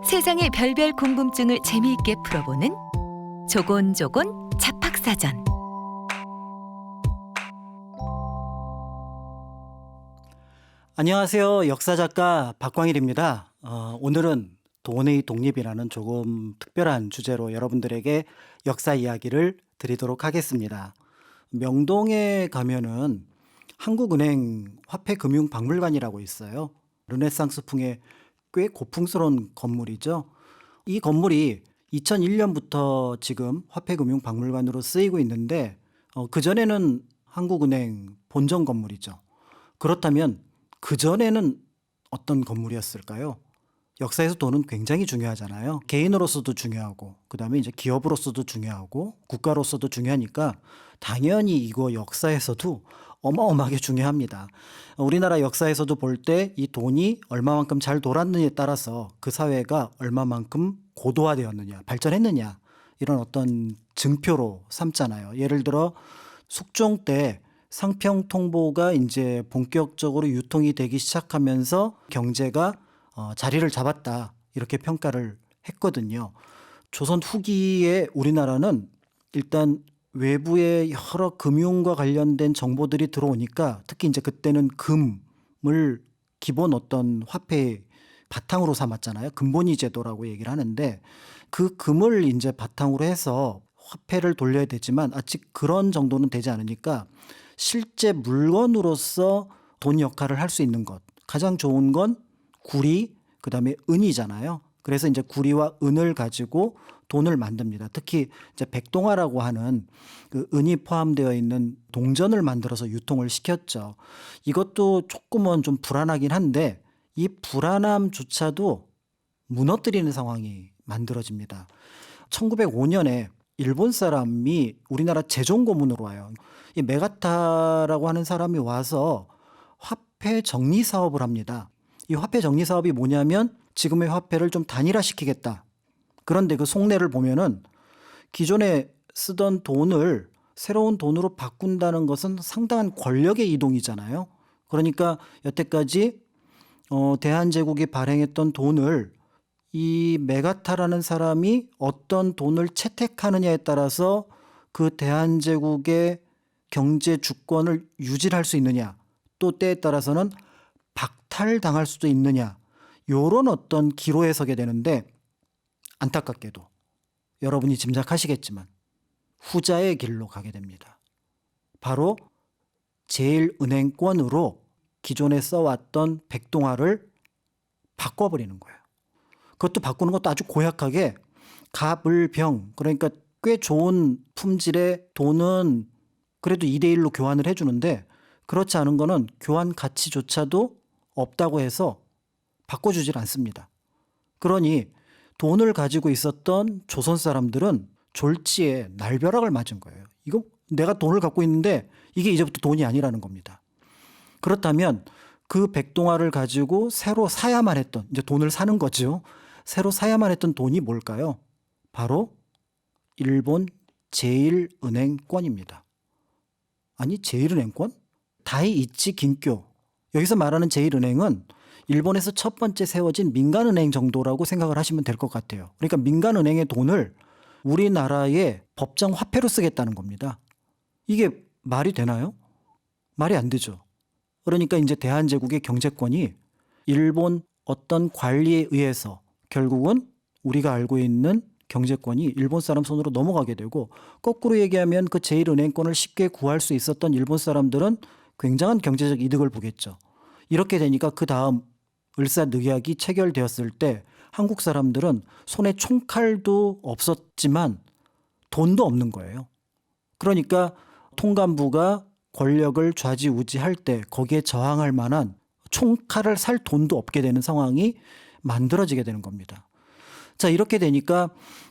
세상의 별별 궁금증을 재미있게 풀어보는 조곤조곤 잡학사전. 안녕하세요. 역사작가 박광일입니다. 오늘은 돈의 독립이라는 조금 특별한 주제로 여러분들에게 역사 이야기를 드리도록 하겠습니다. 명동에 가면은 한국은행 화폐금융박물관이라고 있어요. 르네상스풍의 꽤 고풍스러운 건물이죠. 이 건물이 2001년부터 지금 화폐금융박물관으로 쓰이고 있는데 그전에는 한국은행 본점 건물이죠. 그렇다면 그전에는 어떤 건물이었을까요? 역사에서 돈은 굉장히 중요하잖아요. 개인으로서도 중요하고 그다음에 이제 기업으로서도 중요하고 국가로서도 중요하니까 당연히 이거 역사에서도 어마어마하게 중요합니다. 우리나라 역사에서도 볼 때 이 돈이 얼마만큼 잘 돌았느냐에 따라서 그 사회가 얼마만큼 고도화되었느냐, 발전했느냐 이런 어떤 증표로 삼잖아요. 예를 들어 숙종 때 상평통보가 이제 본격적으로 유통이 되기 시작하면서 경제가 자리를 잡았다 이렇게 평가를 했거든요. 조선 후기에 우리나라는 일단 외부의 여러 금융과 관련된 정보들이 들어오니까 특히 이제 그때는 금을 기본 어떤 화폐의 바탕으로 삼았잖아요. 금본위 제도라고 얘기를 하는데 그 금을 이제 바탕으로 해서 화폐를 돌려야 되지만 아직 그런 정도는 되지 않으니까 실제 물건으로서 돈 역할을 할 수 있는 것 가장 좋은 건 구리 그다음에 은이잖아요. 그래서 이제 구리와 은을 가지고 돈을 만듭니다. 특히 이제 백동화라고 하는 그 은이 포함되어 있는 동전을 만들어서 유통을 시켰죠. 이것도 조금은 좀 불안하긴 한데 이 불안함조차도 무너뜨리는 상황이 만들어집니다. 1905년에 일본 사람이 우리나라 제종 고문으로 와요. 이 메가타라고 하는 사람이 와서 화폐 정리 사업을 합니다. 이 화폐 정리 사업이 뭐냐면 지금의 화폐를 좀 단일화시키겠다. 그런데 그 속내를 보면은 기존에 쓰던 돈을 새로운 돈으로 바꾼다는 것은 상당한 권력의 이동이잖아요. 그러니까 여태까지 대한제국이 발행했던 돈을 이 메가타라는 사람이 어떤 돈을 채택하느냐에 따라서 그 대한제국의 경제 주권을 유지할 수 있느냐 또 때에 따라서는 박탈당할 수도 있느냐 이런 어떤 기로에 서게 되는데 안타깝게도 여러분이 짐작하시겠지만 후자의 길로 가게 됩니다. 바로 제1은행권으로 기존에 써왔던 백동화를 바꿔버리는 거예요. 그것도 바꾸는 것도 아주 고약하게 갑을병 그러니까 꽤 좋은 품질의 돈은 그래도 2대1로 교환을 해주는데 그렇지 않은 거는 교환 가치조차도 없다고 해서 바꿔주질 않습니다. 그러니 돈을 가지고 있었던 조선 사람들은 졸지에 날벼락을 맞은 거예요. 이거 내가 돈을 갖고 있는데 이게 이제부터 돈이 아니라는 겁니다. 그렇다면 그 백동화를 가지고 새로 사야만 했던 이제 돈을 사는 거죠. 새로 사야만 했던 돈이 뭘까요? 바로 일본 제1은행권입니다. 아니 제1은행권? 다이이치 긴쿄. 여기서 말하는 제1은행은 일본에서 첫 번째 세워진 민간은행 정도라고 생각을 하시면 될 것 같아요. 그러니까 민간은행의 돈을 우리나라의 법정 화폐로 쓰겠다는 겁니다. 이게 말이 되나요? 말이 안 되죠. 그러니까 이제 대한제국의 경제권이 일본 어떤 관리에 의해서 결국은 우리가 알고 있는 경제권이 일본 사람 손으로 넘어가게 되고 거꾸로 얘기하면 그 제1은행권을 쉽게 구할 수 있었던 일본 사람들은 굉장한 경제적 이득을 보겠죠. 이렇게 되니까 그 다음 을사늑약이 체결되었을 때 한국 사람들은 손에 총칼도 없었지만 돈도 없는 거예요. 그러니까 통감부가 권력을 좌지우지할 때 거기에 저항할 만한 총칼을 살 돈도 없게 되는 상황이 만들어지게 되는 겁니다. 자, 이렇게 되니까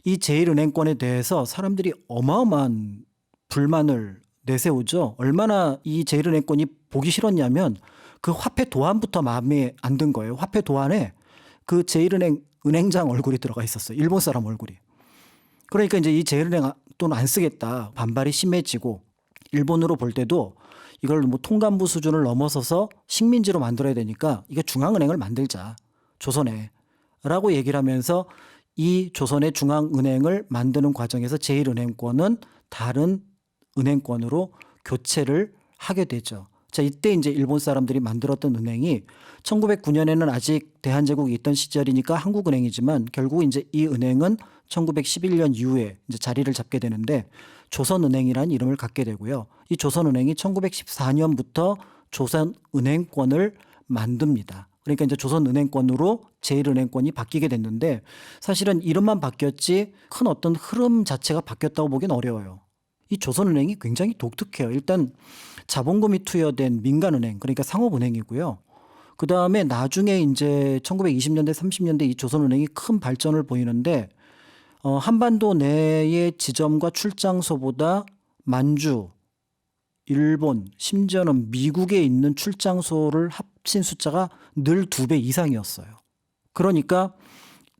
이 제1은행권에 대해서 사람들이 어마어마한 불만을 내세우죠. 얼마나 이 제1은행권이 보기 싫었냐면 그 화폐 도안부터 마음에 안 든 거예요. 화폐 도안에 그 제1은행 은행장 얼굴이 들어가 있었어요. 일본 사람 얼굴이. 그러니까 이제 이 제1은행 돈 안 쓰겠다. 반발이 심해지고 일본으로 볼 때도 이걸 뭐 통감부 수준을 넘어서서 식민지로 만들어야 되니까 이게 중앙은행을 만들자. 조선에. 라고 얘기를 하면서 이 조선의 중앙은행을 만드는 과정에서 제1은행권은 다른 은행권으로 교체를 하게 되죠. 자, 이때 이제 일본 사람들이 만들었던 은행이 1909년에는 아직 대한제국이 있던 시절이니까 한국은행이지만 결국 이제 이 은행은 1911년 이후에 이제 자리를 잡게 되는데 조선은행이라는 이름을 갖게 되고요. 이 조선은행이 1914년부터 조선은행권을 만듭니다. 그러니까 이제 조선은행권으로 제1은행권이 바뀌게 됐는데 사실은 이름만 바뀌었지 큰 어떤 흐름 자체가 바뀌었다고 보긴 어려워요. 이 조선은행이 굉장히 독특해요. 일단 자본금이 투여된 민간은행, 그러니까 상업은행이고요. 그 다음에 나중에 이제 1920년대, 30년대 이 조선은행이 큰 발전을 보이는데 한반도 내의 지점과 출장소보다 만주, 일본, 심지어는 미국에 있는 출장소를 합친 숫자가 늘 2배 이상이었어요. 그러니까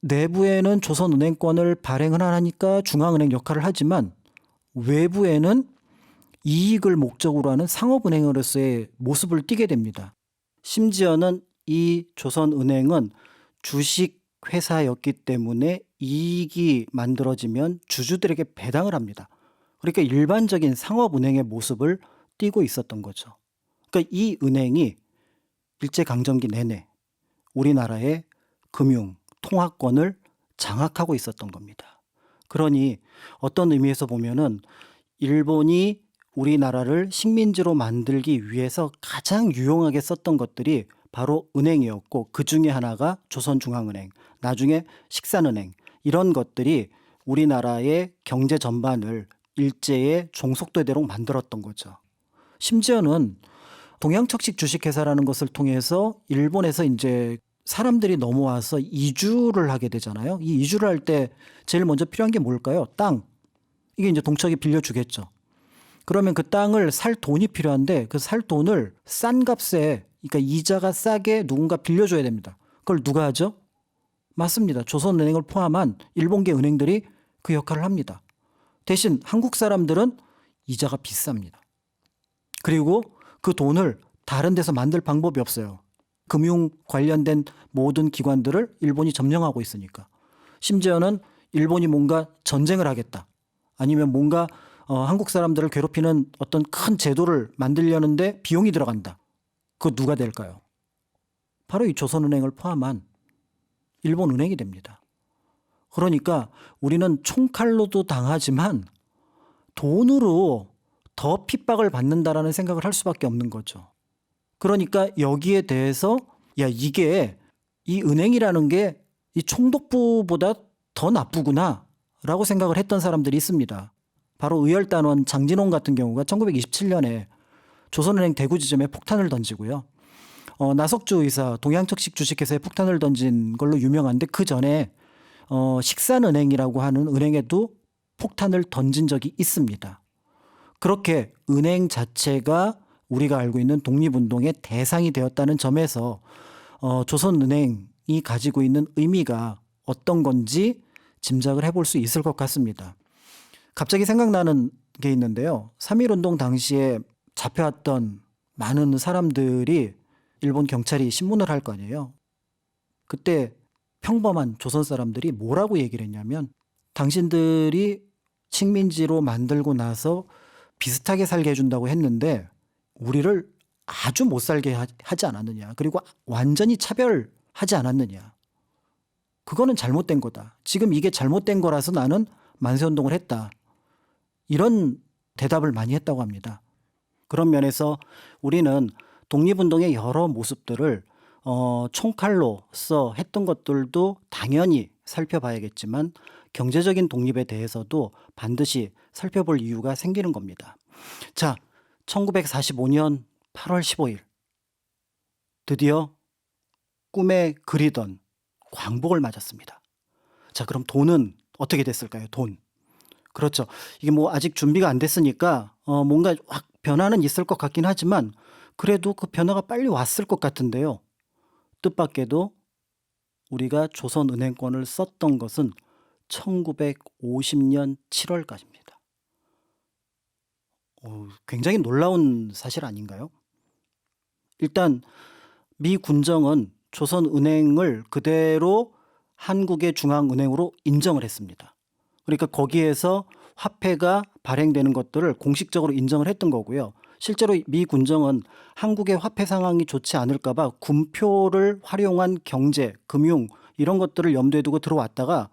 내부에는 조선은행권을 발행을 하니까 중앙은행 역할을 하지만 외부에는 이익을 목적으로 하는 상업은행으로서의 모습을 띠게 됩니다. 심지어는 이 조선은행은 주식회사였기 때문에 이익이 만들어지면 주주들에게 배당을 합니다. 그러니까 일반적인 상업은행의 모습을 띠고 있었던 거죠. 그러니까 이 은행이 일제강점기 내내 우리나라의 금융, 통화권을 장악하고 있었던 겁니다. 그러니 어떤 의미에서 보면은 일본이 우리나라를 식민지로 만들기 위해서 가장 유용하게 썼던 것들이 바로 은행이었고 그 중에 하나가 조선중앙은행, 나중에 식산은행 이런 것들이 우리나라의 경제 전반을 일제의 종속되도록 만들었던 거죠. 심지어는 동양척식 주식회사라는 것을 통해서 일본에서 이제 사람들이 넘어와서 이주를 하게 되잖아요. 이 이주를 할 때 제일 먼저 필요한 게 뭘까요? 땅. 이게 이제 동척이 빌려주겠죠. 그러면 그 땅을 살 돈이 필요한데 그 살 돈을 싼 값에, 그러니까 이자가 싸게 누군가 빌려줘야 됩니다. 그걸 누가 하죠? 맞습니다. 조선은행을 포함한 일본계 은행들이 그 역할을 합니다. 대신 한국 사람들은 이자가 비쌉니다. 그리고 그 돈을 다른 데서 만들 방법이 없어요. 금융 관련된 모든 기관들을 일본이 점령하고 있으니까. 심지어는 일본이 뭔가 전쟁을 하겠다. 아니면 뭔가 한국 사람들을 괴롭히는 어떤 큰 제도를 만들려는데 비용이 들어간다. 그거 누가 될까요? 바로 이 조선은행을 포함한 일본 은행이 됩니다. 그러니까 우리는 총칼로도 당하지만 돈으로 더 핍박을 받는다라는 생각을 할 수밖에 없는 거죠. 그러니까 여기에 대해서 야, 이게 이 은행이라는 게 이 총독부보다 더 나쁘구나 라고 생각을 했던 사람들이 있습니다. 바로 의열단원 장진홍 같은 경우가 1927년에 조선은행 대구지점에 폭탄을 던지고요. 나석주 의사 동양척식 주식회사에 폭탄을 던진 걸로 유명한데 그 전에 식산은행이라고 하는 은행에도 폭탄을 던진 적이 있습니다. 그렇게 은행 자체가 우리가 알고 있는 독립운동의 대상이 되었다는 점에서 조선은행이 가지고 있는 의미가 어떤 건지 짐작을 해볼 수 있을 것 같습니다. 갑자기 생각나는 게 있는데요. 3.1운동 당시에 잡혀왔던 많은 사람들이 일본 경찰이 신문을 할 거 아니에요. 그때 평범한 조선 사람들이 뭐라고 얘기를 했냐면 당신들이 식민지로 만들고 나서 비슷하게 살게 해준다고 했는데 우리를 아주 못 살게 하지 않았느냐. 그리고 완전히 차별하지 않았느냐. 그거는 잘못된 거다. 지금 이게 잘못된 거라서 나는 만세운동을 했다. 이런 대답을 많이 했다고 합니다. 그런 면에서 우리는 독립운동의 여러 모습들을 총칼로서 했던 것들도 당연히 살펴봐야겠지만 경제적인 독립에 대해서도 반드시 살펴볼 이유가 생기는 겁니다. 자, 1945년 8월 15일 드디어 꿈에 그리던 광복을 맞았습니다. 자, 그럼 돈은 어떻게 됐을까요? 돈. 그렇죠. 이게 뭐 아직 준비가 안 됐으니까 뭔가 확 변화는 있을 것 같긴 하지만 그래도 그 변화가 빨리 왔을 것 같은데요. 뜻밖에도 우리가 조선은행권을 썼던 것은 1950년 7월까지입니다. 굉장히 놀라운 사실 아닌가요? 일단 미 군정은 조선은행을 그대로 한국의 중앙은행으로 인정을 했습니다. 그러니까 거기에서 화폐가 발행되는 것들을 공식적으로 인정을 했던 거고요. 실제로 미 군정은 한국의 화폐 상황이 좋지 않을까 봐 군표를 활용한 경제, 금융 이런 것들을 염두에 두고 들어왔다가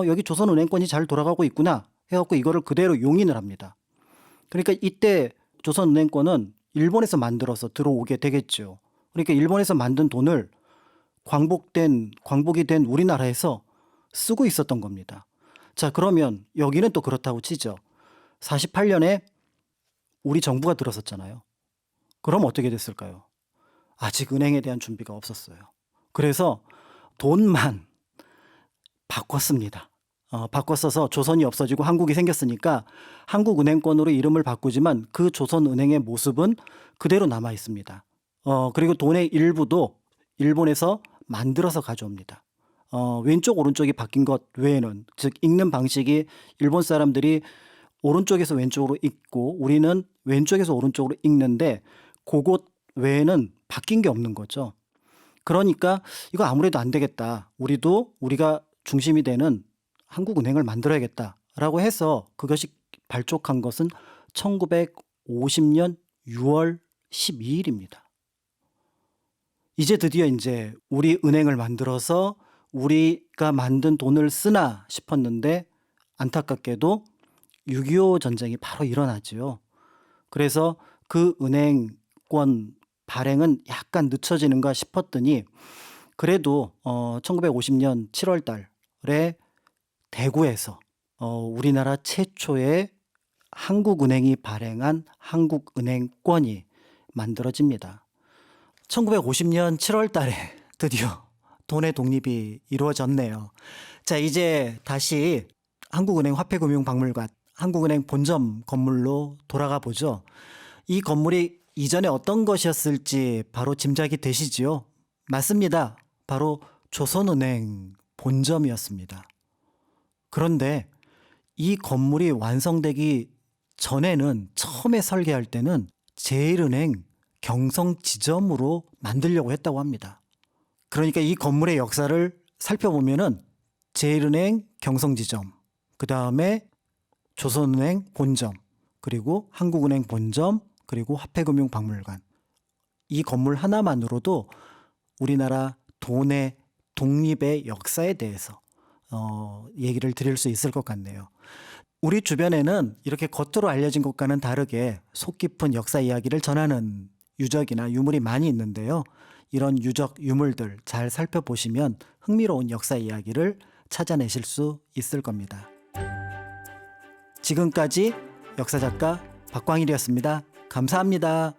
여기 조선은행권이 잘 돌아가고 있구나 해갖고 이거를 그대로 용인을 합니다. 그러니까 이때 조선은행권은 일본에서 만들어서 들어오게 되겠죠. 그러니까 일본에서 만든 돈을 광복이 된 우리나라에서 쓰고 있었던 겁니다. 자, 그러면 여기는 또 그렇다고 치죠. 48년에 우리 정부가 들어섰잖아요. 그럼 어떻게 됐을까요? 아직 은행에 대한 준비가 없었어요. 그래서 돈만 바꿨습니다. 바꿨어서 조선이 없어지고 한국이 생겼으니까 한국은행권으로 이름을 바꾸지만 그 조선은행의 모습은 그대로 남아 있습니다. 그리고 돈의 일부도 일본에서 만들어서 가져옵니다. 왼쪽 오른쪽이 바뀐 것 외에는, 즉 읽는 방식이 일본 사람들이 오른쪽에서 왼쪽으로 읽고 우리는 왼쪽에서 오른쪽으로 읽는데 그것 외에는 바뀐 게 없는 거죠. 그러니까 이거 아무래도 안 되겠다. 우리가 중심이 되는 한국은행을 만들어야겠다라고 해서 그것이 발족한 것은 1950년 6월 12일입니다. 이제 드디어 이제 우리 은행을 만들어서 우리가 만든 돈을 쓰나 싶었는데 안타깝게도 6.25 전쟁이 바로 일어나죠. 그래서 그 은행권 발행은 약간 늦춰지는가 싶었더니 그래도 1950년 7월 달에 대구에서 우리나라 최초의 한국은행이 발행한 한국은행권이 만들어집니다. 1950년 7월 달에 드디어 돈의 독립이 이루어졌네요. 자, 이제 다시 한국은행 화폐금융박물관, 한국은행 본점 건물로 돌아가 보죠. 이 건물이 이전에 어떤 것이었을지 바로 짐작이 되시지요? 맞습니다. 바로 조선은행 본점이었습니다. 그런데 이 건물이 완성되기 전에는 처음에 설계할 때는 제일은행 경성지점으로 만들려고 했다고 합니다. 그러니까 이 건물의 역사를 살펴보면은 제일은행 경성지점, 그 다음에 조선은행 본점, 그리고 한국은행 본점, 그리고 화폐금융박물관. 이 건물 하나만으로도 우리나라 돈의 독립의 역사에 대해서 얘기를 드릴 수 있을 것 같네요. 우리 주변에는 이렇게 겉으로 알려진 것과는 다르게 속 깊은 역사 이야기를 전하는 유적이나 유물이 많이 있는데요. 이런 유적, 유물들 잘 살펴보시면 흥미로운 역사 이야기를 찾아내실 수 있을 겁니다. 지금까지 역사작가 박광일이었습니다. 감사합니다.